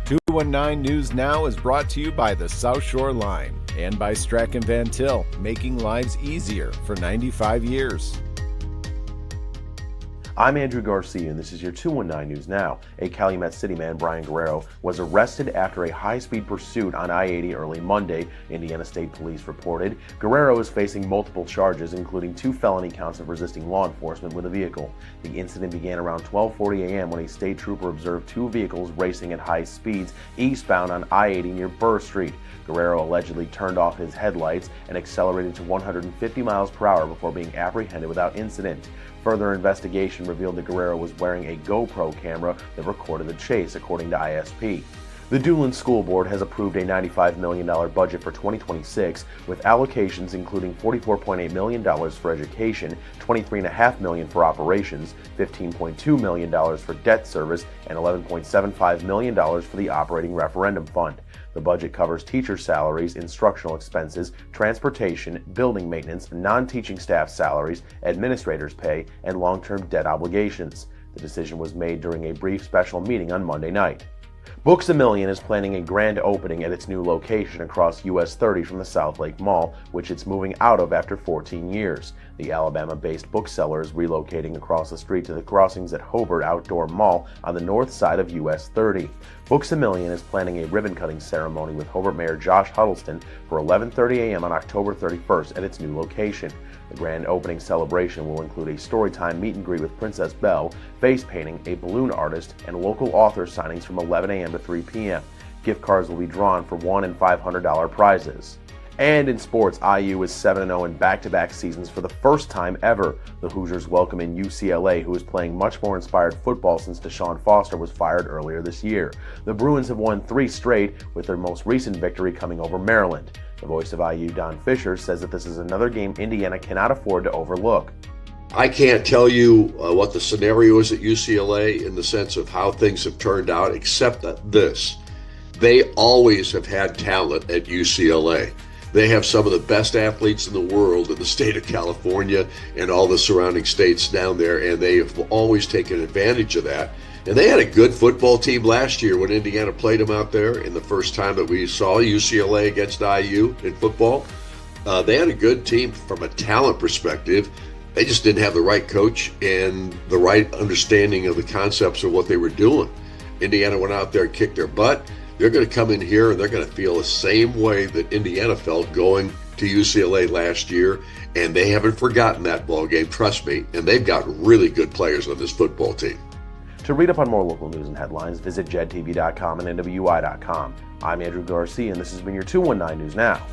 219 News Now is brought to you by the South Shore Line and by Strachan Van Til, making lives easier for 95 years. I'm Andrew Garcia, and this is your 219 News Now. A Calumet City man, Brian Guerrero, was arrested after a high-speed pursuit on I-80 early Monday, Indiana State Police reported. Guerrero is facing multiple charges, including 2 felony counts of resisting law enforcement with a vehicle. The incident began around 12:40 a.m. when a state trooper observed 2 vehicles racing at high speeds eastbound on I-80 near Burr Street. Guerrero allegedly turned off his headlights and accelerated to 150 miles per hour before being apprehended without incident. Further investigation revealed that Guerrero was wearing a GoPro camera that recorded the chase, according to ISP. The Duneland School Board has approved a $95 million budget for 2026, with allocations including $44.8 million for education, $23.5 million for operations, $15.2 million for debt service, and $11.75 million for the operating referendum fund. The budget covers teacher salaries, instructional expenses, transportation, building maintenance, non-teaching staff salaries, administrators' pay, and long-term debt obligations. The decision was made during a brief special meeting on Monday night. Books A Million is planning a grand opening at its new location across US 30 from the South Lake Mall, which it's moving out of after 14 years. The Alabama-based bookseller is relocating across the street to the crossings at Hobart Outdoor Mall on the north side of US 30. Books A Million is planning a ribbon-cutting ceremony with Hobart Mayor Josh Huddleston for 11:30 a.m. on October 31st at its new location. The grand opening celebration will include a storytime meet and greet with Princess Belle, face painting, a balloon artist, and local author signings from 11 a.m. to 3 p.m. Gift cards will be drawn for $100 and $500 prizes. And in sports, IU is 7-0 in back-to-back seasons for the first time ever. The Hoosiers welcome in UCLA, who is playing much more inspired football since Deshaun Foster was fired earlier this year. The Bruins have won 3 straight, with their most recent victory coming over Maryland. The voice of IU, Don Fischer, says that this is another game Indiana cannot afford to overlook. I can't tell you what the scenario is at UCLA in the sense of how things have turned out, except that they always have had talent at UCLA. They have some of the best athletes in the world in the state of California and all the surrounding states down there, and they have always taken advantage of that. And they had a good football team last year when Indiana played them out there in the first time that we saw UCLA against IU in football. They had a good team from a talent perspective. They just didn't have the right coach and the right understanding of the concepts of what they were doing. Indiana went out there and kicked their butt. They're going to come in here and they're going to feel the same way that Indiana felt going to UCLA last year, and they haven't forgotten that ball game, trust me, and they've got really good players on this football team. To read up on more local news and headlines, visit JEDtv.com and NWI.com. I'm Andrew Garcia, and this has been your 219 News Now.